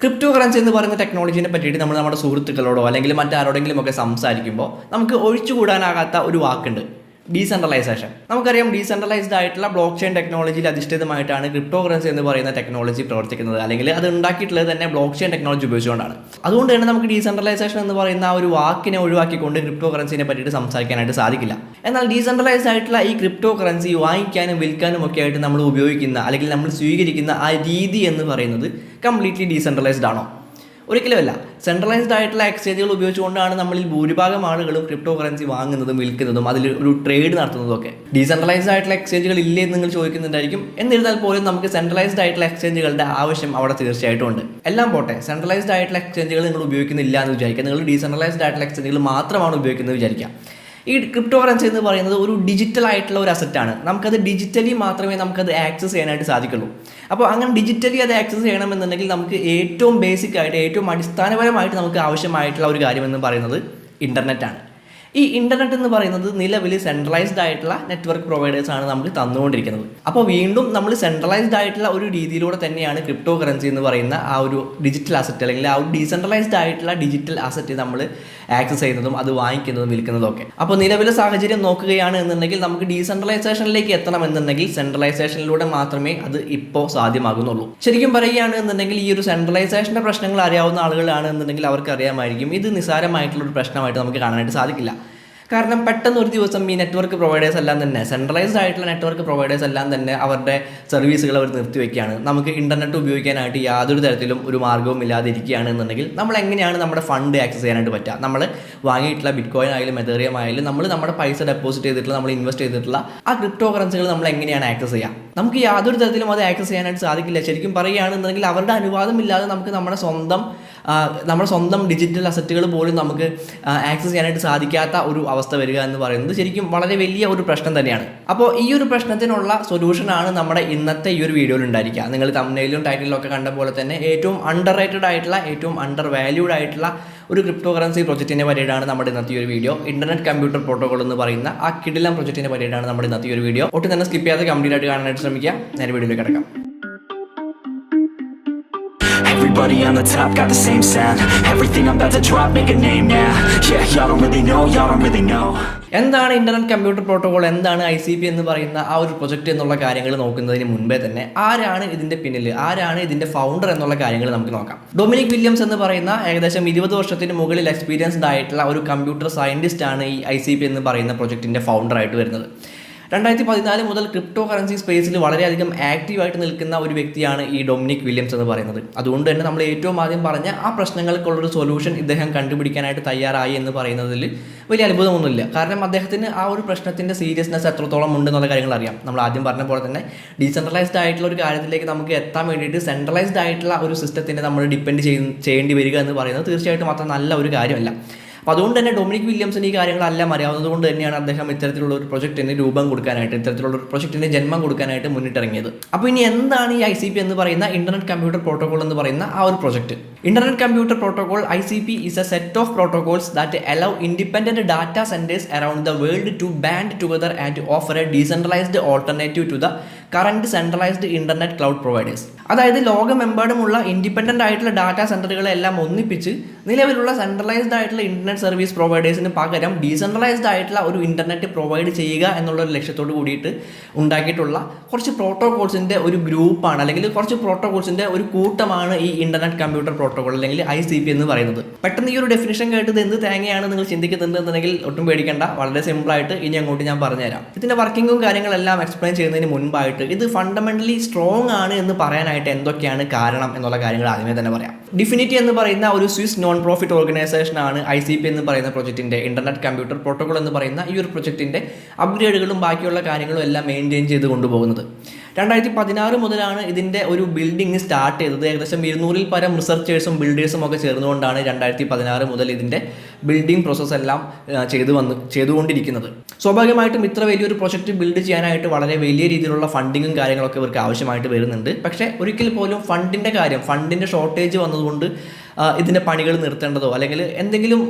Crypto currency എന്ന് പറയുന്ന ടെക്നോളജിനെ പറ്റിയിട്ട് നമ്മൾ നമ്മുടെ സുഹൃത്തുക്കളോടോ അല്ലെങ്കിൽ മറ്റാരോടെങ്കിലും ഒക്കെ സംസാരിക്കുമ്പോൾ നമുക്ക് ഒഴിച്ചുകൂടാനാകാത്ത ഒരു വാക്കുണ്ട്, ഡീസെൻട്രലൈസേഷൻ. നമുക്കറിയാം, ഡീസെൻട്രലൈസ്ഡ് ആയിട്ടുള്ള ബ്ലോക്ക് ചെയിൻ ടെക്നോളജിയിൽ അധിഷ്ഠിതമായിട്ടാണ് ക്രിപ്റ്റോ കറൻസി എന്ന് പറയുന്ന ടെക്നോളജി പ്രവർത്തിക്കുന്നത്, അല്ലെങ്കിൽ അത് ഉണ്ടാക്കിയിട്ടുള്ളത് തന്നെ ബ്ലോക്ക് ചെയിൻ ടെക്നോളജി ഉപയോഗിച്ചുകൊണ്ടാണ്. അതുകൊണ്ട് തന്നെ നമുക്ക് ഡീസെൻട്രലൈസേഷൻ എന്ന് പറയുന്ന ആ ഒരു വാക്കിനെ ഒഴിവാക്കിക്കൊണ്ട് ക്രിപ്റ്റോ കറൻസിനെ പറ്റിയിട്ട് സംസാരിക്കാനായിട്ട് സാധിക്കില്ല. എന്നാൽ ഡീസെൻട്രലൈസ്ഡ് ആയിട്ടുള്ള ഈ ക്രിപ്റ്റോ കറൻസി വാങ്ങിക്കാനും വിൽക്കാനും ഒക്കെ ആയിട്ട് നമ്മൾ ഉപയോഗിക്കുന്ന അല്ലെങ്കിൽ നമ്മൾ സ്വീകരിക്കുന്ന ആ രീതി എന്ന് പറയുന്നത് കംപ്ലീറ്റ്ലി ഡീസെൻട്രലൈസ്ഡ് ആണോ? ഒരിക്കലുമല്ല. സെൻട്രലൈസ്ഡ് ആയിട്ടുള്ള എക്സ്ചേഞ്ചുകൾ ഉപയോഗിച്ചുകൊണ്ടാണ് നമ്മളിൽ ഭൂരിഭാഗം ആളുകളും ക്രിപ്റ്റോ കറൻസി വാങ്ങുന്നതും വിൽക്കുന്നതും അതിൽ ഒരു ട്രേഡ് നടത്തുന്നതും ഒക്കെ. ഡീസെൻട്രലൈസ്ഡ് ആയിട്ടുള്ള എക്സ്ചേഞ്ചുകൾ ഇല്ലേ എന്ന് നിങ്ങൾ ചോദിക്കുന്നുണ്ടായിരിക്കും. എന്നിരുന്നാൽ പോലും നമുക്ക് സെൻട്രലൈസ്ഡ് ആയിട്ടുള്ള എക്സ്ചേഞ്ചുകളുടെ ആവശ്യം അവിടെ തീർച്ചയായിട്ടും ഉണ്ട്. എല്ലാം പോട്ടെ, സെൻട്രലൈസ്ഡ് ആയിട്ടുള്ള എക്സ്ചേഞ്ചുകൾ നിങ്ങൾ ഉപയോഗിക്കുന്നില്ല എന്ന് വിചാരിക്കുക, നിങ്ങൾ ഡീസെൻട്രലൈസ്ഡ് ആയിട്ടുള്ള എക്സ്ചേഞ്ചുകൾ മാത്രമാണ് ഉപയോഗിക്കുന്നത് വിചാരിക്കുക. ഈ ക്രിപ്റ്റോ കറൻസി എന്ന് പറയുന്നത് ഒരു ഡിജിറ്റൽ ആയിട്ടുള്ള ഒരു അസറ്റാണ്. നമുക്കത് ഡിജിറ്റലി മാത്രമേ നമുക്കത് ആക്സസ് ചെയ്യാനായിട്ട് സാധിക്കുള്ളൂ. അപ്പോൾ അങ്ങനെ ഡിജിറ്റലി അത് ആക്സസ് ചെയ്യണമെന്നുണ്ടെങ്കിൽ നമുക്ക് ഏറ്റവും ബേസിക് ആയിട്ട് ഏറ്റവും അടിസ്ഥാനപരമായിട്ട് നമുക്ക് ആവശ്യമായിട്ടുള്ള ഒരു കാര്യമെന്ന് പറയുന്നത് ഇൻ്റർനെറ്റാണ്. ഈ ഇൻ്റർനെറ്റ് എന്ന് പറയുന്നത് നിലവിൽ സെൻട്രലൈസ്ഡ് ആയിട്ടുള്ള നെറ്റ്വർക്ക് പ്രൊവൈഡേഴ്സാണ് നമുക്ക് തന്നുകൊണ്ടിരിക്കുന്നത്. അപ്പോൾ വീണ്ടും നമ്മൾ സെൻട്രലൈസ്ഡ് ആയിട്ടുള്ള ഒരു രീതിയിലൂടെ തന്നെയാണ് ക്രിപ്റ്റോ കറൻസി എന്ന് പറയുന്ന ആ ഒരു ഡിജിറ്റൽ അസറ്റ് അല്ലെങ്കിൽ ആ ഒരു ഡീസെൻട്രലൈസ്ഡ് ആയിട്ടുള്ള ഡിജിറ്റൽ അസറ്റ് നമ്മൾ ആക്സസ് ചെയ്യുന്നതും അത് വാങ്ങിക്കുന്നതും വിൽക്കുന്നതും ഒക്കെ. അപ്പോൾ നിലവിലെ സാഹചര്യം നോക്കുകയാണ് എന്നുണ്ടെങ്കിൽ നമുക്ക് ഡീസെൻട്രലൈസേഷനിലേക്ക് എത്തണമെന്നുണ്ടെങ്കിൽ സെൻട്രലൈസേഷനിലൂടെ മാത്രമേ അത് ഇപ്പോൾ സാധ്യമാകുന്നുള്ളൂ. ശരിക്കും പറയുകയാണ് എന്നുണ്ടെങ്കിൽ ഈ ഒരു സെൻട്രലൈസേഷൻ്റെ പ്രശ്നങ്ങൾ അറിയാവുന്ന ആളുകളാണ് എന്നുണ്ടെങ്കിൽ അവർക്ക് അറിയാമായിരിക്കും ഇത് നിസ്സാരമായിട്ടുള്ള ഒരു പ്രശ്നമായിട്ട് നമുക്ക് കാണാനായിട്ട് സാധിക്കില്ല. കാരണം പെട്ടെന്ന് ഒരു ദിവസം ഈ നെറ്റ്വർക്ക് പ്രൊവൈഡേഴ്സ് എല്ലാം തന്നെ സെൻട്രലൈസ്ഡ് ആയിട്ടുള്ള നെറ്റ്വർക്ക് പ്രൊവൈഡേഴ്സ് എല്ലാം തന്നെ അവരുടെ സർവീസുകൾ അവർ നിർത്തിവെക്കുകയാണ്. നമുക്ക് ഇൻ്റർനെറ്റ് ഉപയോഗിക്കാനായിട്ട് യാതൊരു തരത്തിലും ഒരു മാർഗ്ഗവും ഇല്ലാതെ ഇരിക്കുകയാണ് എന്നുണ്ടെങ്കിൽ നമ്മൾ എങ്ങനെയാണ് നമ്മുടെ ഫണ്ട് ആക്സസ് ചെയ്യാനായിട്ട് പറ്റുക? നമ്മൾ വാങ്ങിയിട്ടുള്ള ബിറ്റ്കോയിൻ ആയാലും എതേറിയം ആയാലും നമ്മൾ നമ്മുടെ പൈസ ഡെപ്പോസിറ്റ് ചെയ്തിട്ടുള്ള നമ്മൾ ഇൻവെസ്റ്റ് ചെയ്തിട്ടുള്ള ആ ക്രിപ്റ്റോ കറൻസികൾ നമ്മൾ എങ്ങനെയാണ് ആക്സസ് ചെയ്യുക? നമുക്ക് യാതൊരു തരത്തിലും അത് ആക്സസ് ചെയ്യാനായിട്ട് സാധിക്കില്ല. ശരിക്കും പറയുകയാണെന്നുണ്ടെങ്കിൽ അവരുടെ അനുവാദമില്ലാതെ നമുക്ക് നമ്മുടെ സ്വന്തം ഡിജിറ്റൽ അസറ്റുകൾ പോലും നമുക്ക് ആക്സസ് ചെയ്യാനായിട്ട് സാധിക്കാത്ത ഒരു അവസ്ഥ വരിക എന്ന് പറയുന്നത് ശരിക്കും വളരെ വലിയ ഒരു പ്രശ്നം തന്നെയാണ്. അപ്പോൾ ഈ ഒരു പ്രശ്നത്തിനുള്ള സൊല്യൂഷനാണ് നമ്മുടെ ഇന്നത്തെ ഈ ഒരു വീഡിയോയിൽ ഉണ്ടായിരിക്കുക. നിങ്ങൾ തംബ്നെയിലും ടൈറ്റിലും ഒക്കെ കണ്ട പോലെ തന്നെ ഏറ്റവും അണ്ടർ റേറ്റഡ് ആയിട്ടുള്ള ഏറ്റവും അണ്ടർ വാല്യൂഡ് ആയിട്ടുള്ള ഒരു ക്രിപ്റ്റോ കറൻസി പ്രൊജക്റ്റിനെ പറ്റിയിട്ടാണ് നമ്മുടെ ഇന്നത്തെ ഒരു വീഡിയോ. ഇന്റർനെറ്റ് കമ്പ്യൂട്ടർ പ്രോട്ടോകോൾ എന്ന് പറയുന്ന ആ കിടിലം പ്രൊജക്റ്റിനെ പറ്റിയിട്ടാണ് നമ്മുടെ ഇന്നത്തെ ഒരു വീഡിയോ. ഒട്ടും തന്നെ സ്കിപ്പ് ചെയ്യാതെ കംപ്ലീറ്റ് ആയിട്ട് കാണാനായിട്ട് ശ്രമിക്കുക. നേരെ വീഡിയോയിലേക്ക് കിടക്കാം. Everybody on the top got the same sound. Everything I'm about to drop, make a name now. Yeah, y'all don't really know. എന്താണ് ഇന്റർനെറ്റ് കമ്പ്യൂട്ടർ പ്രോട്ടോകോൾ, എന്താണ് ICP എന്ന് പറയുന്ന ആ ഒരു പ്രൊജക്റ്റ് എന്നുള്ള കാര്യങ്ങൾ നോക്കുന്നതിന് മുൻപേ തന്നെ ആരാണ് ഇതിന്റെ പിന്നിൽ, ആരാണ് ഇതിന്റെ ഫൗണ്ടർ എന്നുള്ള കാര്യങ്ങൾ നമുക്ക് നോക്കാം. ഡൊമിനിക് വില്യംസ് എന്ന് പറയുന്ന ഏകദേശം 20 വർഷത്തിന് മുകളിൽ എക്സ്പീരിയൻസ്ഡ് ആയിട്ടുള്ള ഒരു കമ്പ്യൂട്ടർ സയന്റിസ്റ്റ് ആണ് ഈ ICP എന്ന് പറയുന്ന പ്രൊജക്റ്റിന്റെ ഫൗണ്ടർ ആയിട്ട് വരുന്നത്. 2014 മുതൽ ക്രിപ്റ്റോ കറൻസി സ്പേസിൽ വളരെയധികം ആക്റ്റീവായിട്ട് നിൽക്കുന്ന ഒരു വ്യക്തിയാണ് ഈ ഡൊമിനിക് വില്യംസ് എന്ന് പറയുന്നത്. അതുകൊണ്ട് തന്നെ നമ്മൾ ഏറ്റവും ആദ്യം പറഞ്ഞ ആ പ്രശ്നങ്ങൾക്കുള്ളൊരു സൊല്യൂഷൻ ഇദ്ദേഹം കണ്ടുപിടിക്കാനായിട്ട് തയ്യാറായി എന്ന് പറയുന്നതിൽ വലിയ അത്ഭുതമൊന്നുമില്ല. കാരണം അദ്ദേഹത്തിന് ആ ഒരു പ്രശ്നത്തിൻ്റെ സീരിയസ്നെസ് എത്രത്തോളം ഉണ്ടെന്നുള്ള കാര്യങ്ങൾ അറിയാം. നമ്മൾ ആദ്യം പറഞ്ഞ പോലെ തന്നെ ഡീസെൻട്രലൈസ്ഡ് ആയിട്ടുള്ള ഒരു കാര്യത്തിലേക്ക് നമുക്ക് എത്താൻ വേണ്ടിയിട്ട് സെൻട്രലൈസ്ഡ് ആയിട്ടുള്ള ഒരു സിസ്റ്റത്തിനെ നമ്മൾ ഡിപ്പെൻഡ് ചെയ്യേണ്ടി വരിക എന്ന് പറയുന്നത് തീർച്ചയായിട്ടും അത്ര നല്ല ഒരു കാര്യമല്ല. അപ്പോൾ അതുകൊണ്ട് തന്നെ ഡൊമിനിക് വില്യംസിന് ഈ കാര്യങ്ങളെല്ലാം അറിയാവുന്നത് കൊണ്ട് തന്നെയാണ് അദ്ദേഹം ഇത്തരത്തിലുള്ള ഒരു പ്രൊജക്റ്റിന് രൂപം കൊടുക്കാനായിട്ട്, ഇത്തരത്തിലുള്ള ഒരു പ്രൊജക്റ്റിന് ജന്മം കൊടുക്കാനായിട്ട് മുന്നിട്ടിറങ്ങിയത്. അപ്പോൾ ഇനി എന്താണ് ഈ ICP എന്ന് പറയുന്ന ഇന്റർനെറ്റ് കമ്പ്യൂട്ടർ പ്രോട്ടോകോൾ എന്ന് പറയുന്ന ആ ഒരു project? Internet computer protocol ICP is a set of protocols that allow independent data centers around the world to band together and offer a decentralized alternative to the current centralised internet cloud providers. അതായത് ലോകമെമ്പാടുമുള്ള independent ആയിട്ടുള്ള data സെൻറ്ററുകളെല്ലാം ഒന്നിപ്പിച്ച് നിലവിലുള്ള centralised ആയിട്ടുള്ള internet service പ്രൊവൈഡേഴ്സിന് പകരം decentralised ആയിട്ടുള്ള ഒരു internet provide ചെയ്യുക എന്നുള്ള ഒരു ലക്ഷ്യത്തോട് കൂടിയിട്ട് ഉണ്ടാക്കിയിട്ടുള്ള കുറച്ച് പ്രോട്ടോകോൾസിൻ്റെ ഒരു ഗ്രൂപ്പാണ്, അല്ലെങ്കിൽ കുറച്ച് പ്രോട്ടോകോൾസിൻ്റെ ഒരു കൂട്ടമാണ് ഈ ഇന്റർനെറ്റ് കമ്പ്യൂട്ടർ പ്രോട്ടോകോൾ അല്ലെങ്കിൽ ICP എന്ന് പറയുന്നത്. പെട്ടെന്ന് ഈ ഒരു ഡെഫിനിഷൻ കേട്ടത് എന്ത് തേങ്ങയാണ് നിങ്ങൾ ചിന്തിക്കുന്നുണ്ടെന്നുണ്ടെങ്കിൽ ഒട്ടും പേടിക്കേണ്ട, വളരെ സിമ്പിളായിട്ട് ഇനി അങ്ങോട്ട് ഞാൻ പറഞ്ഞുതരാം. ഇതിൻ്റെ വർക്കിങ്ങും കാര്യങ്ങളെല്ലാം എക്സ്പ്ലെയിൻ ചെയ്യുന്നതിന് മുൻപായിട്ട് ഇത് ഫണ്ടമെന്റലി സ്ട്രോങ് ആണ് എന്ന് പറയാനായിട്ട് എന്തൊക്കെയാണ് കാരണം എന്നുള്ള കാര്യങ്ങൾ ആദ്യമേ തന്നെ പറയാം. ഡിഫിനിറ്റി എന്ന് പറയുന്ന ഒരു സ്വിസ് നോൺ പ്രോഫിറ്റ് ഓർഗനൈസേഷൻ ആണ് ICP എന്ന് പറയുന്ന പ്രൊജക്റ്റിന്റെ ഇന്റർനെറ്റ് കമ്പ്യൂട്ടർ പ്രോട്ടോകോൾ എന്ന് പറയുന്ന ഈ ഒരു പ്രൊജക്റ്റിന്റെ അപ്ഗ്രേഡുകളും ബാക്കിയുള്ള കാര്യങ്ങളും എല്ലാം മെയിൻറ്റെയിൻ ചെയ്ത് കൊണ്ടുപോകുന്നത്. 2016 മുതലാണ് ഇതിൻ്റെ ഒരു ബിൽഡിംഗ് സ്റ്റാർട്ട് ചെയ്തത്. ഏകദേശം 200-ൽ പരം റിസർച്ചേഴ്സും ബിൽഡേഴ്സും ഒക്കെ ചേർന്നുകൊണ്ടാണ് 2016 മുതൽ ഇതിൻ്റെ ബിൽഡിംഗ് പ്രോസസ്സ് എല്ലാം ചെയ്തുകൊണ്ടിരിക്കുന്നത്. സ്വാഭാവികമായിട്ടും ഇത്ര വലിയൊരു പ്രൊജക്റ്റ് ബിൽഡ് ചെയ്യാനായിട്ട് വളരെ വലിയ രീതിയിലുള്ള ഫണ്ടിങ്ങും കാര്യങ്ങളൊക്കെ ഇവർക്ക് ആവശ്യമായിട്ട് വരുന്നുണ്ട്. പക്ഷേ ഒരിക്കൽ പോലും ഫണ്ടിൻ്റെ ഷോർട്ടേജ് വന്നതുകൊണ്ട് ഇതിൻ്റെ പണികൾ നിർത്തേണ്ടതോ അല്ലെങ്കിൽ എന്തെങ്കിലും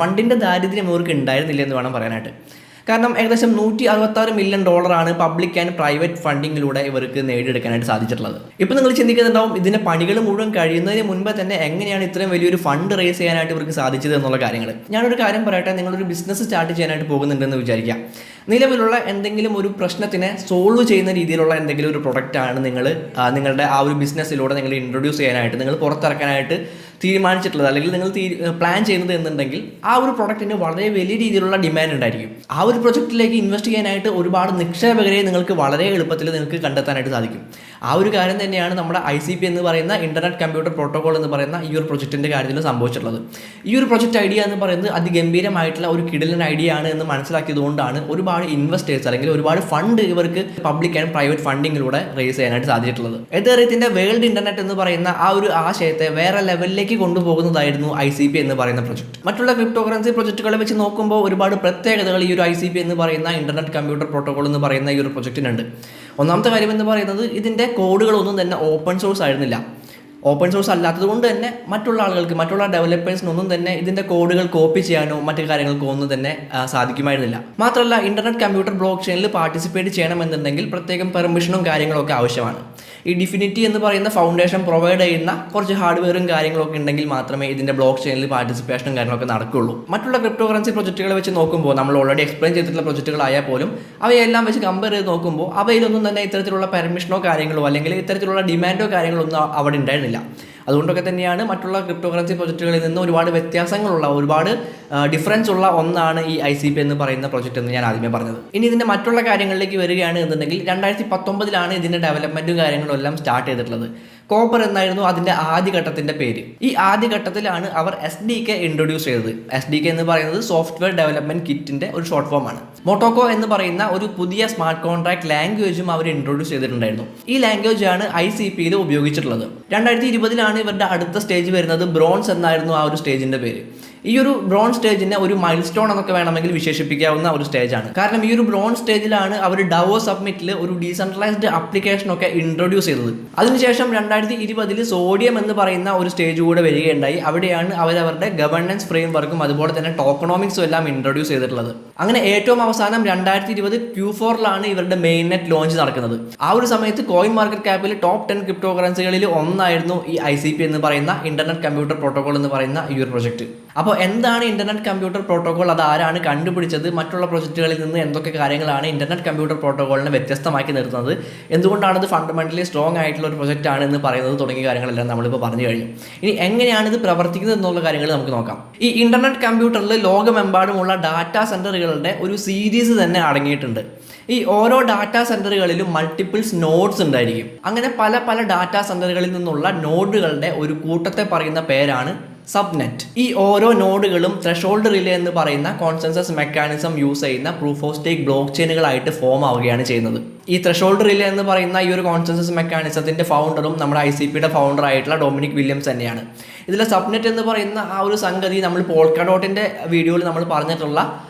ഫണ്ടിൻ്റെ ദാരിദ്ര്യം ഇവർക്ക് ഉണ്ടായിരുന്നില്ല എന്ന് വേണം പറയാനായിട്ട്. കാരണം ഏകദേശം $166 മില്യൺ പബ്ലിക് ആൻഡ് പ്രൈവറ്റ് ഫണ്ടിങ്ങിലൂടെ ഇവർക്ക് നേടിയെടുക്കാനായിട്ട് സാധിച്ചിട്ടുള്ളത്. ഇപ്പോൾ നിങ്ങൾ ചിന്തിക്കുന്നുണ്ടാവും ഇതിൻ്റെ പണികൾ മുഴുവൻ കഴിയുന്നതിന് മുൻപേ തന്നെ എങ്ങനെയാണ് ഇത്രയും വലിയൊരു ഫണ്ട് റേസ് ചെയ്യാനായിട്ട് ഇവർക്ക് സാധിച്ചത് എന്നുള്ള കാര്യങ്ങൾ. ഞാനൊരു കാര്യം പറയട്ടെ, നിങ്ങളൊരു ബിസിനസ് സ്റ്റാർട്ട് ചെയ്യാനായിട്ട് പോകുന്നുണ്ടെന്ന് വിചാരിക്കാം. നിലവിലുള്ള എന്തെങ്കിലും ഒരു പ്രശ്നത്തിനെ സോൾവ് ചെയ്യുന്ന രീതിയിലുള്ള എന്തെങ്കിലും ഒരു പ്രൊഡക്റ്റാണ് നിങ്ങളുടെ ആ ഒരു ബിസിനസ്സിലൂടെ നിങ്ങൾ ഇൻട്രൊഡ്യൂസ് ചെയ്യാനായിട്ട് നിങ്ങൾ പുറത്തിറക്കാനായിട്ട് തീരുമാനിച്ചിട്ടുള്ളത്, അല്ലെങ്കിൽ നിങ്ങൾ പ്ലാൻ ചെയ്യുന്നത് എന്നുണ്ടെങ്കിൽ ആ ഒരു പ്രൊഡക്റ്റിന് വളരെ വലിയ രീതിയിലുള്ള ഡിമാൻഡ് ഉണ്ടായിരിക്കും. ആ ഒരു പ്രൊജക്റ്റിലേക്ക് ഇൻവെസ്റ്റ് ചെയ്യാനായിട്ട് ഒരുപാട് നിക്ഷേപകരെ നിങ്ങൾക്ക് വളരെ എളുപ്പത്തിൽ നിങ്ങൾക്ക് കണ്ടെത്താനായിട്ട് സാധിക്കും. ആ ഒരു കാര്യം തന്നെയാണ് നമ്മുടെ ICP എന്ന് പറയുന്ന ഇൻ്റർനെറ്റ് കമ്പ്യൂട്ടർ പ്രോട്ടോകോൾ എന്ന് പറയുന്ന ഈ ഒരു പ്രൊജക്റ്റിൻ്റെ കാര്യത്തിൽ സംഭവിച്ചിട്ടുള്ളത്. ഈ ഒരു പ്രൊജക്റ്റ് ഐഡിയ എന്ന് പറയുന്നത് അതിഗംഭീരമായിട്ടുള്ള ഒരു കിടിലൻ ഐഡിയ ആണ് എന്ന് മനസ്സിലാക്കിയതുകൊണ്ടാണ് ഒരുപാട് ഇൻവെസ്റ്റേഴ്സ് അല്ലെങ്കിൽ ഒരുപാട് ഫണ്ട് ഇവർക്ക് പബ്ലിക് ആൻഡ് പ്രൈവറ്റ് ഫണ്ടിങ്ങിലൂടെ റേസ് ചെയ്യാനായിട്ട് സാധിച്ചിട്ടുള്ളത്. എതേറിയത്തിൻ്റെ വേൾഡ് ഇൻ്റർനെറ്റ് എന്ന് പറയുന്ന ആ ഒരു ആശയത്തെ വേറെ ലെവലിലേക്ക് കൊണ്ടുപോകുന്നതായിരുന്നു ICP എന്ന് പറയുന്ന പ്രൊജക്ട്. മറ്റുള്ള ക്രിപ്റ്റോ കറൻസി പ്രൊജക്റ്റുകളെ വെച്ച് നോക്കുമ്പോൾ ഒരുപാട് പ്രത്യേകതകൾ ഈ ഒരു ICP എന്ന് പറയുന്ന ഇന്റർനെറ്റ് കമ്പ്യൂട്ടർ പ്രോട്ടോകോൾ എന്ന് പറയുന്ന ഈ ഒരു പ്രൊജക്റ്റിനുണ്ട്. ഒന്നാമത്തെ കാര്യം എന്ന് പറയുന്നത് ഇതിൻ്റെ കോഡുകളൊന്നും തന്നെ ഓപ്പൺ സോഴ്സ് ആയിരുന്നില്ല. ഓപ്പൺ സോഴ്സ് അല്ലാത്തത് കൊണ്ട് തന്നെ മറ്റുള്ള ആളുകൾക്ക്, മറ്റുള്ള ഡെവലപ്പേഴ്സിനൊന്നും തന്നെ ഇതിൻ്റെ കോഡുകൾ കോപ്പി ചെയ്യാനോ മറ്റു കാര്യങ്ങൾക്കോ ഒന്നും തന്നെ സാധിക്കുമായിരുന്നില്ല. മാത്രമല്ല ഇൻ്റർനെറ്റ് കമ്പ്യൂട്ടർ ബ്ലോക്ക് ചെയിനിൽ പാർട്ടിസിപ്പേറ്റ് ചെയ്യണമെന്നുണ്ടെങ്കിൽ പ്രത്യേകം പെർമിഷനും കാര്യങ്ങളൊക്കെ ആവശ്യമാണ്. ഈ ഡിഫിനിറ്റി എന്ന് പറയുന്ന ഫൗണ്ടേഷൻ പ്രൊവൈഡ് ചെയ്യുന്ന കുറച്ച് ഹാർഡ്വെയറും കാര്യങ്ങളൊക്കെ ഉണ്ടെങ്കിൽ മാത്രമേ ഇതിൻ്റെ ബ്ലോക്ക് ചെയിനിൽ പാർട്ടിസിപ്പേഷനും കാര്യങ്ങളൊക്കെ നടക്കുകയുള്ളൂ. മറ്റുള്ള ക്രിപ്റ്റോ കറൻസി പ്രൊജക്റ്റുകളെ വെച്ച് നോക്കുമ്പോൾ, നമ്മൾ ഓൾറെഡി എക്സ്പ്ലെയിൻ ചെയ്തിട്ടുള്ള പ്രൊജക്റ്റുകളായാൽ പോലും അവയെല്ലാം വെച്ച് കമ്പയർ ചെയ്ത് നോക്കുമ്പോൾ അവയിലൊന്നും തന്നെ ഇത്തരത്തിലുള്ള പെർമിഷനോ കാര്യങ്ങളോ അല്ലെങ്കിൽ ഇത്തരത്തിലുള്ള ഡിമാൻഡോ കാര്യങ്ങളോ ഒന്നും അവിടെ ഉണ്ടായിരുന്നില്ല. അതുകൊണ്ടൊക്കെ തന്നെയാണ് മറ്റുള്ള ക്രിപ്റ്റോ കറൻസി പ്രൊജക്റ്റുകളിൽ നിന്ന് ഒരുപാട് വ്യത്യാസങ്ങളുള്ള, ഒരുപാട് ഡിഫറൻസ് ഉള്ള ഒന്നാണ് ഈ ICP എന്ന് പറയുന്ന പ്രൊജക്റ്റ് എന്ന് ഞാൻ ആദ്യമേ പറഞ്ഞത്. ഇനി ഇതിൻ്റെ മറ്റുള്ള കാര്യങ്ങളിലേക്ക് വരികയാണ് എന്നുണ്ടെങ്കിൽ 2019 ഇതിൻ്റെ ഡെവലപ്മെൻറ്റും കാര്യങ്ങളും എല്ലാം സ്റ്റാർട്ട് ചെയ്തിട്ടുള്ളത്. കോപ്പർ എന്നായിരുന്നു അതിൻ്റെ ആദ്യഘട്ടത്തിൻ്റെ പേര്. ഈ ആദ്യഘട്ടത്തിലാണ് അവർ SDK ഇൻട്രൊഡ്യൂസ് ചെയ്തത്. SDK എന്ന് പറയുന്നത് സോഫ്റ്റ്വെയർ ഡെവലപ്മെൻറ്റ് കിറ്റിൻ്റെ ഒരു ഷോർട്ട് ഫോമാണ്. മൊട്ടോക്കോ എന്ന് പറയുന്ന ഒരു പുതിയ സ്മാർട്ട് കോൺട്രാക്ട് ലാംഗ്വേജും അവർ ഇൻട്രൊഡ്യൂസ് ചെയ്തിട്ടുണ്ടായിരുന്നു. ഈ ലാംഗ്വേജാണ് ICPയിൽ ഉപയോഗിച്ചിട്ടുള്ളത്. 2020 ഇവരുടെ അടുത്ത സ്റ്റേജ് വരുന്നത് ബ്രോൺസ് എന്നായിരുന്നു ആ ഒരു സ്റ്റേജിൻ്റെ പേര്. ഈ ഒരു ബ്രോൺസ് സ്റ്റേജിനെ ഒരു മൈൽ സ്റ്റോൺ എന്നൊക്കെ വേണമെങ്കിൽ വിശേഷിപ്പിക്കാവുന്ന ഒരു സ്റ്റേജാണ്. കാരണം ഈ ഒരു ബ്രോൺസ് സ്റ്റേജിലാണ് അവർ ഡവോ സബ്മിറ്റിൽ ഒരു ഡീസെൻട്രലൈസ്ഡ് ആപ്ലിക്കേഷനൊക്കെ ഇൻട്രൊഡ്യൂസ് ചെയ്തത്. അതിനുശേഷം 2020 സോഡിയം എന്ന് പറയുന്ന ഒരു സ്റ്റേജ് കൂടെ വരികയുണ്ടായി. അവിടെയാണ് അവരവരുടെ ഗവർണൻസ് ഫ്രെയിം വർക്കും അതുപോലെ തന്നെ ടോക്കണോമിക്സും എല്ലാം ഇൻട്രൊഡ്യൂസ് ചെയ്തിട്ടുള്ളത്. അങ്ങനെ ഏറ്റവും അവസാനം 2020 Q4 ഇവരുടെ മെയിൻ നെറ്റ് ലോഞ്ച് നടക്കുന്നത്. ആ ഒരു സമയത്ത് കോയിൻ മാർക്കറ്റ് ക്യാപ്പിൽ ടോപ്പ് 10 ക്രിപ്റ്റോ കറൻസികളിൽ ഒന്നായിരുന്നു ഈ ICP എന്ന് പറയുന്ന ഇന്റർനെറ്റ് കമ്പ്യൂട്ടർ പ്രോട്ടോകോൾ എന്ന് പറയുന്ന ഈ ഒരു പ്രൊജക്ട്. അപ്പോൾ എന്താണ് ഇന്റർനെറ്റ് കമ്പ്യൂട്ടർ പ്രോട്ടോകോൾ, അത് ആരാണ് കണ്ടുപിടിച്ചത്, മറ്റുള്ള പ്രൊജക്റ്റുകളിൽ നിന്ന് എന്തൊക്കെ കാര്യങ്ങളാണ് ഇന്റർനെറ്റ് കമ്പ്യൂട്ടർ പ്രോട്ടോകോളിനെ വ്യത്യസ്തമാക്കി നിർത്തുന്നത്, എന്തുകൊണ്ടാണ് ഇത് ഫണ്ടമെന്റലി സ്ട്രോങ് ആയിട്ടുള്ള ഒരു പ്രൊജക്റ്റ് ആണ് എന്ന് പറയുന്നത് തുടങ്ങിയ കാര്യങ്ങളെല്ലാം നമ്മളിപ്പോൾ പറഞ്ഞു കഴിഞ്ഞു. ഇനി എങ്ങനെയാണ് ഇത് പ്രവർത്തിക്കുന്നത് എന്നുള്ള കാര്യങ്ങൾ നമുക്ക് നോക്കാം. ഈ ഇന്റർനെറ്റ് കമ്പ്യൂട്ടറിൽ ലോകമെമ്പാടുമുള്ള ഡാറ്റാ സെന്ററുകളുടെ ഒരു സീരീസ് തന്നെ അടങ്ങിയിട്ടുണ്ട്. ഈ ഓരോ ഡാറ്റാ സെന്ററുകളിലും മൾട്ടിപ്പിൾസ് നോഡ്സ് ഉണ്ടായിരിക്കും. അങ്ങനെ പല ഡാറ്റാ സെന്ററുകളിൽ നിന്നുള്ള നോഡുകളുടെ ഒരു കൂട്ടത്തെ പറയുന്ന പേരാണ് സബ്നെറ്റ്. ഈ ഓരോ നോഡുകളും ത്രെഷോൾഡ് റിലേ എന്ന് പറയുന്ന കോൺസെൻസസ് മെക്കാനിസം യൂസ് ചെയ്യുന്ന പ്രൂഫ് ഓഫ് സ്റ്റേക്ക് ബ്ലോക്ക് ചെയിനുകളായിട്ട് ഫോം ആവുകയാണ് ചെയ്യുന്നത്. ഈ ത്രെഷോൾഡ് റിലേ എന്ന് പറയുന്ന ഈ ഒരു കോൺസെൻസസ് മെക്കാനിസത്തിന്റെ ഫൗണ്ടറും നമ്മുടെ ICPയുടെ ഫൗണ്ടർ ആയിട്ടുള്ള ഡൊമിനിക് വില്യംസ് തന്നെയാണ്. ഇതിലെ സബ്നെറ്റ് എന്ന് പറയുന്ന ആ ഒരു സംഗതി നമ്മൾ പോൾക്കഡോട്ടിന്റെ വീഡിയോയിൽ നമ്മൾ പറഞ്ഞിട്ടുള്ള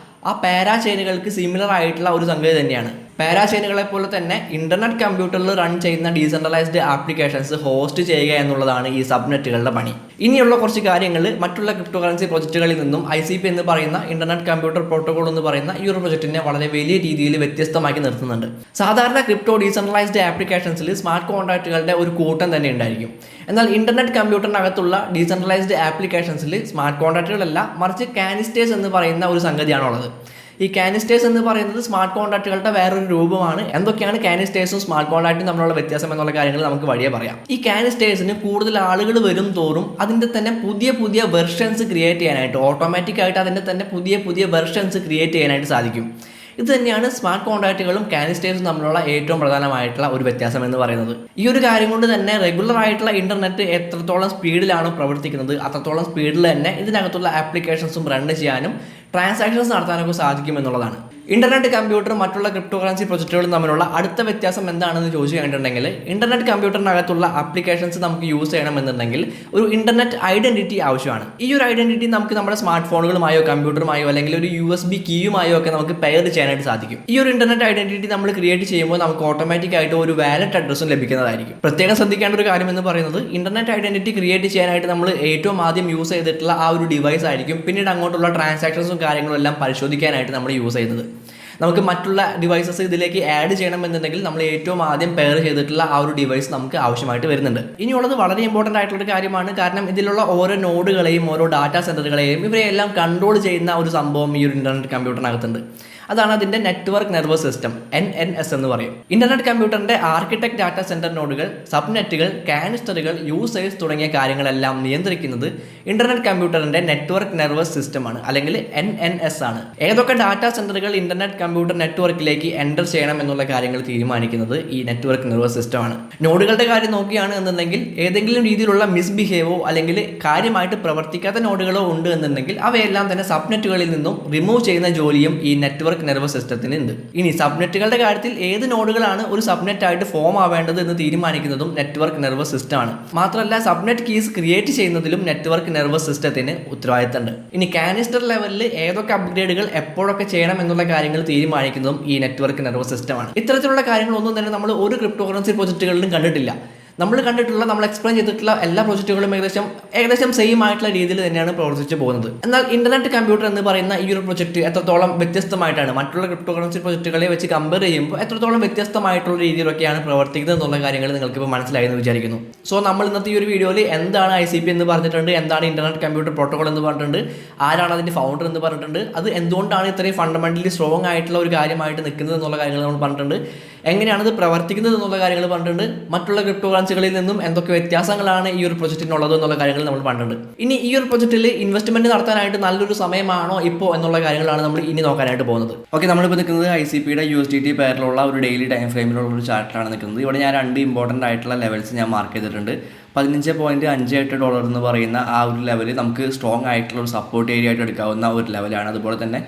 ആ പാരാ ചെയിനുകൾക്ക് സിമിലർ ആയിട്ടുള്ള ഒരു സംഗതി തന്നെയാണ്. പാരാ ചെയിനുകളെ പോലെ തന്നെ ഇന്റർനെറ്റ് കമ്പ്യൂട്ടറിൽ റൺ ചെയ്യുന്ന ഡീസെൻട്രലൈസ്ഡ് ആപ്ലിക്കേഷൻസ് ഹോസ്റ്റ് ചെയ്യുക എന്നുള്ളതാണ് ഈ സബ്നെറ്റുകളുടെ പണി. ഇനിയുള്ള കുറച്ച് കാര്യങ്ങൾ മറ്റുള്ള ക്രിപ്റ്റോ കറൻസി പ്രൊജക്റ്റുകളിൽ നിന്നും ICP എന്ന് പറയുന്ന ഇന്റർനെറ്റ് കമ്പ്യൂട്ടർ പ്രോട്ടോകോൾ എന്ന് പറയുന്ന ഈ ഒരു പ്രൊജക്റ്റിനെ വളരെ വലിയ രീതിയിൽ വ്യത്യസ്തമാക്കി നിർത്തുന്നുണ്ട്. സാധാരണ ക്രിപ്റ്റോ ഡീസെൻട്രലൈസ്ഡ് ആപ്ലിക്കേഷൻസിൽ സ്മാർട്ട് കോൺട്രാക്റ്റുകളുടെ ഒരു കൂട്ടം തന്നെ ഉണ്ടായിരിക്കും. എന്നാൽ ഇന്റർനെറ്റ് കമ്പ്യൂട്ടറിനകത്തുള്ള ഡീസെൻട്രലൈസ്ഡ് ആപ്ലിക്കേഷൻസിൽ സ്മാർട്ട് കോൺട്രാക്റ്റുകളല്ല, മറിച്ച് കാനിസ്റ്റേഴ്സ് എന്ന് പറയുന്ന ഒരു സംഗതിയാണുള്ളത്. ഈ കാനിസ്റ്റേഴ്സ് എന്ന് പറയുന്നത് സ്മാർട്ട് കോൺട്രാക്റ്റുകളുടെ വേറൊരു രൂപമാണ്. എന്തൊക്കെയാണ് കാനിസ്റ്റേഴ്സും സ്മാർട്ട് കോൺട്രാക്റ്റും തമ്മിലുള്ള വ്യത്യാസം എന്നുള്ള കാര്യങ്ങൾ നമുക്ക് വഴിയെ പറയാം. ഈ കാനിസ്റ്റേഴ്സിന് കൂടുതൽ ആളുകൾ വരും തോറും അതിൻ്റെ തന്നെ പുതിയ വെർഷൻസ് ക്രിയേറ്റ് ചെയ്യാനായിട്ട്, ഓട്ടോമാറ്റിക്കായിട്ട് അതിൻ്റെ തന്നെ പുതിയ വെർഷൻസ് ക്രിയേറ്റ് ചെയ്യാനായിട്ട് സാധിക്കും. ഇത് തന്നെയാണ് സ്മാർട്ട് കോൺട്രാക്റ്റുകളും കാനിസ്റ്റേഴ്സും തമ്മിലുള്ള ഏറ്റവും പ്രധാനമായിട്ടുള്ള ഒരു വ്യത്യാസം എന്ന് പറയുന്നത്. ഈ ഒരു കാര്യം കൊണ്ട് തന്നെ റെഗുലർ ആയിട്ടുള്ള ഇന്റർനെറ്റ് എത്രത്തോളം സ്പീഡിലാണോ പ്രവർത്തിക്കുന്നത് അത്രത്തോളം സ്പീഡിൽ തന്നെ ഇതിനകത്തുള്ള ആപ്ലിക്കേഷൻസും റൺ ചെയ്യാനും ട്രാൻസാക്ഷൻസ് നടത്താനൊക്കെ സാധിക്കും എന്നുള്ളതാണ്. ഇന്റർനെറ്റ് കമ്പ്യൂട്ടറും മറ്റുള്ള ക്രിപ്റ്റോ കറൻസി പ്രൊജക്റ്റുകളും തമ്മിലുള്ള അടുത്ത വ്യത്യാസം എന്താണെന്ന് ചോദിച്ചു കഴിഞ്ഞിട്ടുണ്ടെങ്കിൽ, ഇന്റർനെറ്റ് കമ്പ്യൂട്ടറിനകത്തുള്ള ആപ്ലിക്കേഷൻസ് നമുക്ക് യൂസ് ചെയ്യണമെന്നുണ്ടെങ്കിൽ ഒരു ഇന്റർനെറ്റ് ഐഡന്റിറ്റി ആവശ്യമാണ്. ഈ ഒരു ഐഡന്റിറ്റി നമുക്ക് നമ്മുടെ സ്മാർട്ട് ഫോണുകളുമായോ കമ്പ്യൂട്ടറുമായോ അല്ലെങ്കിൽ ഒരു USB കീയുമായോ ഒക്കെ നമുക്ക് പെയർ ചെയ്യാനായിട്ട് സാധിക്കും. ഈ ഒരു ഇന്റർനെറ്റ് ഐഡന്റിറ്റി നമ്മൾ ക്രിയേറ്റ് ചെയ്യുമ്പോൾ നമുക്ക് ഓട്ടോമാറ്റിക് ആയിട്ട് ഒരു വാലറ്റ് അഡ്രസ്സും ലഭിക്കുന്നതായിരിക്കും. പ്രത്യേകം ശ്രദ്ധിക്കേണ്ട ഒരു കാര്യം എന്ന് പറയുന്നത്, ഇന്റർനെറ്റ് ഐഡന്റിറ്റി ക്രിയേറ്റ് ചെയ്യാനായിട്ട് നമ്മൾ ഏറ്റവും ആദ്യം യൂസ് ചെയ്തിട്ടുള്ള ആ ഒരു ഡിവൈസ് ആയിരിക്കും പിന്നീട് അങ്ങോട്ടുള്ള ട്രാൻസാക്ഷൻസും കാര്യങ്ങളും എല്ലാം പരിശോധിക്കാനായിട്ട് നമ്മൾ യൂസ് ചെയ്യുന്നത്. നമുക്ക് മറ്റുള്ള ഡിവൈസസ് ഇതിലേക്ക് ആഡ് ചെയ്യണമെന്നുണ്ടെങ്കിൽ നമ്മൾ ഏറ്റവും ആദ്യം പെയർ ചെയ്തിട്ടുള്ള ആ ഒരു ഡിവൈസ് നമുക്ക് ആവശ്യമായിട്ട് വരുന്നുണ്ട്. ഇനിയുള്ളത് വളരെ ഇമ്പോർട്ടൻ്റ് ആയിട്ടുള്ള കാര്യമാണ്. കാരണം ഇതിലുള്ള ഓരോ നോഡുകളെയും ഓരോ ഡാറ്റാ സെൻറ്ററുകളെയും ഇവരെയെല്ലാം കൺട്രോൾ ചെയ്യുന്ന ഒരു സംഭവം ഈ ഒരു ഇൻ്റർനെറ്റ് കമ്പ്യൂട്ടറിനകത്തുണ്ട്. അതാണ് അതിൻ്റെ നെറ്റ്വർക്ക് നെർവസ് സിസ്റ്റം, NNS എന്ന് പറയും. ഇന്റർനെറ്റ് കമ്പ്യൂട്ടറിന്റെ ആർക്കിടെക്ട്, ഡാറ്റാ സെന്റർ നോഡുകൾ, സബ്നെറ്റുകൾ, കാനിസ്റ്ററുകൾ, യൂസേഴ്സ് തുടങ്ങിയ കാര്യങ്ങളെല്ലാം നിയന്ത്രിക്കുന്നത് ഇന്റർനെറ്റ് കമ്പ്യൂട്ടറിന്റെ നെറ്റ്വർക്ക് നെർവസ് സിസ്റ്റമാണ്, അല്ലെങ്കിൽ NNS ആണ്. ഏതൊക്കെ ഡാറ്റാ സെന്ററുകൾ ഇന്റർനെറ്റ് കമ്പ്യൂട്ടർ നെറ്റ്വർക്കിലേക്ക് എൻ്റർ ചെയ്യണം എന്നുള്ള കാര്യങ്ങൾ തീരുമാനിക്കുന്നത് ഈ നെറ്റ്വർക്ക് നെർവസ് സിസ്റ്റം ആണ്. നോഡുകളുടെ കാര്യം നോക്കുകയാണ് എന്നുണ്ടെങ്കിൽ ഏതെങ്കിലും രീതിയിലുള്ള മിസ്ബിഹേവോ അല്ലെങ്കിൽ കാര്യമായിട്ട് പ്രവർത്തിക്കാത്ത നോഡുകളോ ഉണ്ട് എന്നുണ്ടെങ്കിൽ അവയെല്ലാം തന്നെ സബ്നെറ്റുകളിൽ നിന്നും റിമൂവ് ചെയ്യുന്ന ജോലിയും ഈ നെറ്റ്വർക്ക് നെർവസ് സിസ്റ്റത്തിന് ഉണ്ട്. ഇനി സബ്നെറ്റുകളുടെ കാര്യത്തിൽ ഏത് നോഡുകളാണ് ഒരു സബ്നെറ്റ് ആയിട്ട് ഫോം ആവേണ്ടത് എന്ന് തീരുമാനിക്കുന്നതും നെറ്റ്വർക്ക് നെർവസ് സിസ്റ്റം ആണ്. മാത്രമല്ല സബ്നെറ്റ് കീസ് ക്രിയേറ്റ് ചെയ്യുന്നതിലും നെറ്റ്വർക്ക് നെർവസ് സിസ്റ്റത്തിന് ഉത്തരവാദിത്തമുണ്ട്. ഇനി കാനിസ്റ്റർ ലെവലിൽ ഏതൊക്കെ അപ്ഗ്രേഡുകൾ എപ്പോഴൊക്കെ ചെയ്യണം എന്നുള്ള കാര്യങ്ങൾ തീരുമാനിക്കുന്നതും ഈ നെറ്റ്വർക്ക് നെർവസ് സിസ്റ്റം ആണ്. ഇത്തരത്തിലുള്ള കാര്യങ്ങളൊന്നും തന്നെ നമ്മൾ ഒരു ക്രിപ്റ്റോ കറൻസി പ്രോജക്റ്റുകളിലും കണ്ടിട്ടില്ല. നമ്മൾ എക്സ്പ്ലെയിൻ ചെയ്തിട്ടുള്ള എല്ലാ പ്രോജക്റ്റുകളും ഏകദേശം സെയിം ആയിട്ടുള്ള രീതിയിൽ തന്നെയാണ് പ്രവർത്തിച്ചു പോകുന്നത്. എന്നാൽ ഇന്റർനെറ്റ് കമ്പ്യൂട്ടർ എന്ന് പറയുന്ന ഈ ഒരു പ്രൊജക്ട് എത്രത്തോളം വ്യത്യസ്തമായിട്ടാണ് മറ്റുള്ള ക്രിപ്റ്റോ കറൻസി പ്രൊജക്റ്റുകളെ വെച്ച് കമ്പയർ ചെയ്യുമ്പോൾ എത്രത്തോളം വ്യത്യസ്തമായിട്ടുള്ള രീതിയിലൊക്കെയാണ് പ്രവർത്തിക്കുന്നത് എന്നുള്ള കാര്യങ്ങൾ നിങ്ങൾക്ക് ഇപ്പോൾ മനസ്സിലായി എന്ന് വിചാരിക്കുന്നു. സോ നമ്മൾ ഇന്നത്തെ ഈ ഒരു വീഡിയോയിൽ എന്താണ് ICP എന്ന് പറഞ്ഞിട്ടുണ്ട്, എന്താണ് ഇന്റർനെറ്റ് കമ്പ്യൂട്ടർ പ്രോട്ടോകോൾ എന്ന് പറഞ്ഞിട്ടുണ്ട്, ആരാണ് അതിന്റെ ഫൗണ്ടർ എന്ന് പറഞ്ഞിട്ടുണ്ട്, അത് എന്തുകൊണ്ടാണ് ഇത്രയും ഫണ്ടമെന്റലി സ്ട്രോങ് ആയിട്ടുള്ള ഒരു കാര്യമായിട്ട് നിൽക്കുന്നത് എന്നുള്ള കാര്യങ്ങൾ നമ്മൾ പറഞ്ഞിട്ടുണ്ട്, എങ്ങനെയാണ് ഇത് പ്രവർത്തിക്കുന്നത് എന്നുള്ള കാര്യങ്ങൾ പറഞ്ഞിട്ടുണ്ട്, മറ്റുള്ള ക്രിപ്റ്റോ കറൻസികളിൽ നിന്നും എന്തൊക്കെ വ്യത്യാസങ്ങളാണ് ഈ ഒരു പ്രൊജക്റ്റിനുള്ളത് എന്നുള്ള കാര്യങ്ങൾ നമ്മൾ പറഞ്ഞിട്ടുണ്ട്. ഇനി ഈ ഒരു പ്രൊജക്റ്റിൽ ഇൻവെസ്റ്റ്മെന്റ് നടത്താനായിട്ട് നല്ലൊരു സമയമാണോ ഇപ്പോൾ എന്നുള്ള കാര്യങ്ങളാണ് നമ്മൾ ഇനി നോക്കാനായിട്ട് പോകുന്നത്. ഓക്കെ, നമ്മളിപ്പോൾ നിൽക്കുന്നത് ICPയുടെ USDT പെയറിലുള്ള ഒരു ഡെയിലി ടൈം ഫ്രെയിമിലുള്ള ഒരു ചാർട്ടിലാണ് നിൽക്കുന്നത്. ഇവിടെ ഞാൻ 2 ഇമ്പോർട്ടൻ്റ് ആയിട്ടുള്ള ലെവൽസ് ഞാൻ മാർക്ക് ചെയ്തിട്ടുണ്ട്. $15.58 എന്ന് പറയുന്ന ആ ഒരു ലെവൽ നമുക്ക് സ്ട്രോങ് ആയിട്ടുള്ള ഒരു സപ്പോർട്ട് ഏരിയ ആയിട്ട് എടുക്കാവുന്ന ഒരു ലെവലാണ്. അതുപോലെ തന്നെ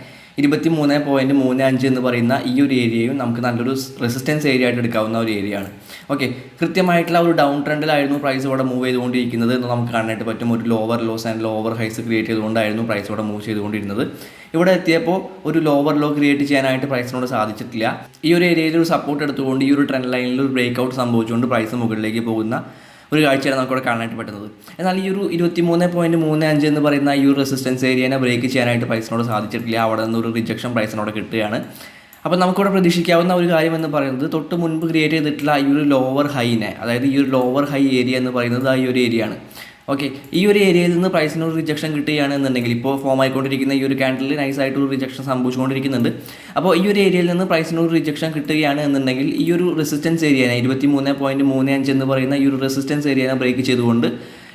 23.35 എന്ന് പറയുന്ന ഈ ഒരു ഏരിയയും നമുക്ക് നല്ലൊരു റെസിസ്റ്റൻസ് ഏരിയ ആയിട്ട് എടുക്കാവുന്ന ഒരു ഏരിയയാണ്. ഓക്കെ, കൃത്യമായിട്ടുള്ള ഒരു ഡൗൺ ട്രെൻഡിലായിരുന്നു പ്രൈസ് ഇവിടെ മൂവ് ചെയ്തുകൊണ്ടിരിക്കുന്നത് എന്ന് നമുക്ക് കാണാനായിട്ട് പറ്റും. ഒരു lower lows and lower highs create ചെയ്തുകൊണ്ടായിരുന്നു പ്രൈസ് ഇവിടെ മൂവ് ചെയ്തുകൊണ്ടിരുന്നത്. ഇവിടെ എത്തിയപ്പോൾ ഒരു ലോവർ ലോ ക്രിയേറ്റ് ചെയ്യാനായിട്ട് പ്രൈസിനോട് സാധിച്ചിട്ടില്ല. ഈ ഒരു ഏരിയയിൽ ഒരു സപ്പോർട്ട് എടുത്തുകൊണ്ട് ഈ ഒരു ട്രെൻഡ് ലൈനിൽ ഒരു ബ്രേക്ക് ഔട്ട് സംഭവിച്ചുകൊണ്ട് പ്രൈസ് മുകളിലേക്ക് പോകുന്ന ഒരു കാഴ്ചയാണ് നമുക്കിവിടെ കാണാനായിട്ട് പറ്റുന്നത്. എന്നാൽ ഈ ഒരു 23.35 എന്ന് പറയുന്ന ഈ ഒരു റെസിസ്റ്റൻസ് ഏരിയനെ ബ്രേക്ക് ചെയ്യാനായിട്ട് പ്രൈസിനോട് സാധിച്ചിട്ടില്ല. അവിടെ നിന്ന് ഒരു റിജക്ഷൻ പ്രൈസിനോട് കിട്ടുകയാണ്. അപ്പോൾ നമുക്കിവിടെ പ്രതീക്ഷിക്കാവുന്ന ഒരു കാര്യം എന്ന് പറയുന്നത് തൊട്ട് മുൻപ് ക്രിയേറ്റ് ചെയ്തിട്ടുള്ള ഈ ഒരു ലോവർ ഹൈനെ, അതായത് ഈ ഒരു ലോവർ ഹൈ ഏരിയ എന്ന് പറയുന്നത് ഈ ഒരു ഏരിയ ആണ്. ഓക്കെ, ഈ ഒരു ഏരിയയിൽ നിന്ന് പ്രൈസിനൊരു റിജക്ഷൻ കിട്ടുകയാണെന്നുണ്ടെങ്കിൽ ഇപ്പോൾ ഫോം ആയിക്കൊണ്ടിരിക്കുന്ന ഈ ഒരു ക്യാൻഡിൽ നൈസായിട്ട് ഒരു റിജക്ഷൻ സംഭവിച്ചുകൊണ്ടിരിക്കുന്നുണ്ട്. അപ്പോൾ ഈ ഒരു ഏരിയയിൽ നിന്ന് പ്രൈസിനൊരു റിജക്ഷൻ കിട്ടുകയാണ് എന്നുണ്ടെങ്കിൽ ഈ ഒരു റെസിസ്റ്റൻസ് ഏരിയനെ 23.35 എന്ന് പറയുന്ന ഈ ഒരു റെസിസ്റ്റൻസ് ഏരിയനെ ബ്രേക്ക് ചെയ്തുകൊണ്ട്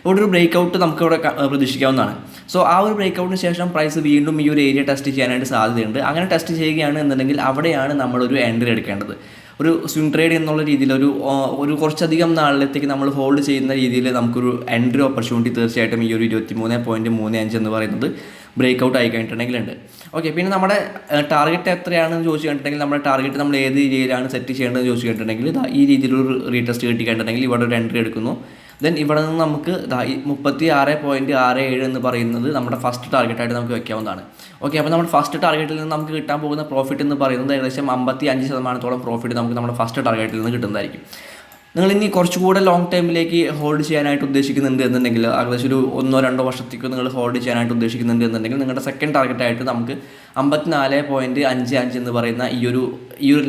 ഇവിടെ ഒരു ബ്രേക്ക് ഔട്ട് നമുക്കിവിടെ പ്രതീക്ഷിക്കാവുന്നതാണ്. സോ ആ ഒരു ബ്രേക്ക് ഔട്ടിന് ശേഷം പ്രൈസ് വീണ്ടും ഈ ഒരു ഏരിയ ടെസ്റ്റ് ചെയ്യാനായിട്ട് സാധ്യതയുണ്ട്. അങ്ങനെ ടെസ്റ്റ് ചെയ്യുകയാണ് എന്നുണ്ടെങ്കിൽ അവിടെയാണ് നമ്മളൊരു എൻട്രി എടുക്കേണ്ടത്. ഒരു സ്വിംഗ് ട്രേഡ് എന്നുള്ള രീതിയിൽ ഒരു കുറച്ചധികം നാളിലത്തേക്ക് നമ്മൾ ഹോൾഡ് ചെയ്യുന്ന രീതിയിൽ നമുക്കൊരു എൻട്രി ഓപ്പർച്യൂണിറ്റി തീർച്ചയായിട്ടും ഈ ഒരു 23.35 എന്ന് പറയുന്നത് ബ്രേക്ക് ഔട്ട് ആയി കഴിഞ്ഞിട്ടുണ്ടെങ്കിലുണ്ട്. ഓക്കെ, പിന്നെ നമ്മുടെ ടാർഗറ്റ് എത്രയാണെന്ന് ചോദിച്ചു കഴിഞ്ഞിട്ടുണ്ടെങ്കിൽ നമ്മുടെ ടാർഗറ്റ് നമ്മൾ ഏത് രീതിയിലാണ് സെറ്റ് ചെയ്യേണ്ടതെന്ന് ചോദിച്ചു കഴിഞ്ഞിട്ടുണ്ടെങ്കിൽ ഈ രീതിയിലൊരു റീടെസ്റ്റ് കിട്ടി കഴിഞ്ഞിട്ടുണ്ടെങ്കിൽ ഇവിടെ ഒരു എൻട്രി എടുക്കുന്നു. ദെൻ ഇവിടെ നിന്ന് നമുക്ക് 36.67 എന്ന് പറയുന്നത് നമ്മുടെ ഫസ്റ്റ് ടാർഗറ്റായിട്ട് നമുക്ക് വയ്ക്കാവുന്നതാണ്. ഓക്കെ, അപ്പോൾ നമ്മുടെ ഫസ്റ്റ് ടാർഗറ്റിൽ നിന്ന് നമുക്ക് കിട്ടാൻ പോകുന്ന പ്രോഫിറ്റ് എന്ന് പറയുന്നത് ഏകദേശം 55% പ്രോഫിറ്റ് നമുക്ക് നമ്മുടെ ഫസ്റ്റ് ടാർഗറ്റിൽ നിന്ന് കിട്ടുന്നതായിരിക്കും. നിങ്ങൾ ഇനി കുറച്ചുകൂടെ ലോങ് ടൈമിലേക്ക് ഹോൾഡ് ചെയ്യാനായിട്ട് ഉദ്ദേശിക്കുന്നുണ്ട് എന്നുണ്ടെങ്കിൽ, ഏകദേശം ഒരു 1-2 വർഷത്തേക്ക് നിങ്ങൾ ഹോൾഡ് ചെയ്യാനായിട്ട് ഉദ്ദേശിക്കുന്നുണ്ട് എന്നുണ്ടെങ്കിൽ നിങ്ങളുടെ സെക്കൻഡ് ടാർഗറ്റായിട്ട് നമുക്ക് 54.55 എന്ന് പറയുന്ന ഈ ഒരു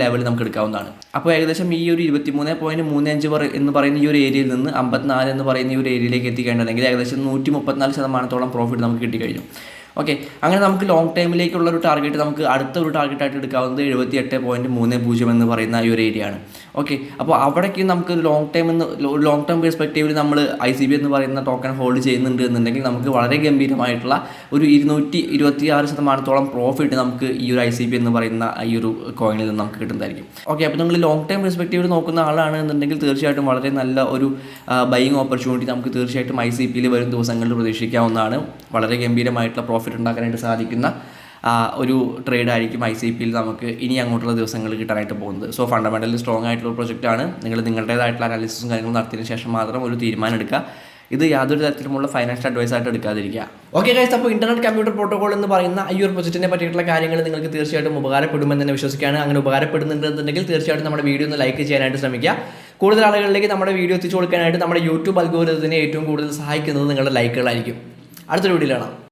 ലെവൽ നമുക്ക് എടുക്കാവുന്നതാണ്. അപ്പോൾ ഏകദേശം ഈ ഒരു 23.35 എന്ന് പറയുന്ന ഈ ഒരു ഏരിയയിൽ നിന്ന് 54 എന്ന് പറയുന്ന ഈ ഒരു ഏരിയയിലേക്ക് എത്തിക്കേണ്ടതെങ്കിൽ ഏകദേശം 134% പ്രോഫിറ്റ് നമുക്ക് കിട്ടിക്കഴിഞ്ഞു. ഓക്കെ, അങ്ങനെ നമുക്ക് ലോങ് ടൈമിലേക്കുള്ള ഒരു ടാർഗറ്റ് നമുക്ക് അടുത്ത ഒരു ടാർഗറ്റായിട്ട് എടുക്കാവുന്നത് 78.30 എന്ന് പറയുന്ന ഈ ഒരു ഏരിയ ആണ്. ഓക്കെ, അപ്പോൾ അവിടേക്ക് നമുക്ക് ലോങ് ടൈം പെർസ്പെക്റ്റീവിൽ നമ്മൾ ICP എന്ന് പറയുന്ന ടോക്കൺ ഹോൾഡ് ചെയ്യുന്നുണ്ട് എന്നുണ്ടെങ്കിൽ നമുക്ക് വളരെ ഗംഭീരമായിട്ടുള്ള ഒരു 226% പ്രോഫിറ്റ് നമുക്ക് ഈ ഒരു ICP എന്ന് പറയുന്ന ഈ ഒരു കോയിനിൽ നിന്ന് നമുക്ക് കിട്ടുന്നതായിരിക്കും. ഓക്കെ, അപ്പോൾ നിങ്ങൾ ലോങ് ടൈം പെർസ്പെക്റ്റീവിൽ നോക്കുന്ന ആളാണ് എന്നുണ്ടെങ്കിൽ തീർച്ചയായിട്ടും വളരെ നല്ല ഒരു ബൈയിങ് ഓപ്പർച്യൂണിറ്റി നമുക്ക് തീർച്ചയായിട്ടും ICPയിൽ വരും ദിവസങ്ങളിൽ പ്രതീക്ഷിക്കാവുന്നതാണ്. വളരെ ഗംഭീരമായിട്ടുള്ള പ്രോഫിറ്റ് ഉണ്ടാക്കാനായിട്ട് സാധിക്കുന്ന ഒരു ട്രേഡ് ആയിരിക്കും ICPയിൽ നമുക്ക് ഇനി അങ്ങോട്ടുള്ള ദിവസങ്ങളിൽ കിട്ടാനായിട്ട് പോകുന്നത്. സോ ഫണ്ടമെൻ്റലി സ്ട്രോങ് ആയിട്ടുള്ള പ്രൊജക്റ്റാണ്. നിങ്ങൾ നിങ്ങളുടേതായിട്ടുള്ള അനാലിസിസും കാര്യങ്ങളും നടത്തിയതിന് ശേഷം മാത്രം ഒരു തീരുമാനം എടുക്കുക. ഇത് യാതൊരു തരത്തിലുമുള്ള ഫൈനാൻഷ്യൽ അഡ്വൈസ് ആയിട്ട് എടുക്കാതിരിക്കുക. ഓക്കെ ഗൈസ്, അപ്പോൾ ഇന്റർനെറ്റ് കമ്പ്യൂട്ടർ പ്രോട്ടോകോൾ എന്ന് പറയുന്ന ഈ ഒരു പ്രൊജക്റ്റിനെ പറ്റിയിട്ടുള്ള കാര്യങ്ങൾ നിങ്ങൾക്ക് തീർച്ചയായിട്ടും ഉപകാരപ്പെടുമെന്ന് തന്നെ വിശ്വസിക്കുകയാണ്. അങ്ങനെ ഉപകാരപ്പെടുന്നുണ്ടെന്നുണ്ടെങ്കിൽ തീർച്ചയായിട്ടും നമ്മുടെ വീഡിയോ ഒന്ന് ലൈക്ക് ചെയ്യാനായിട്ട് ശ്രമിക്കുക. കൂടുതൽ ആളുകളിലേക്ക് നമ്മുടെ വീഡിയോ എത്തിച്ചു കൊടുക്കാനായിട്ട് നമ്മുടെ യൂട്യൂബ് അൽഗോരിതത്തിനെ ഏറ്റവും കൂടുതൽ സഹായിക്കുന്നത് നിങ്ങളുടെ ലൈക്കുകളായിരിക്കും. അടുത്തൊരു വീഡിയോയിലാണ്.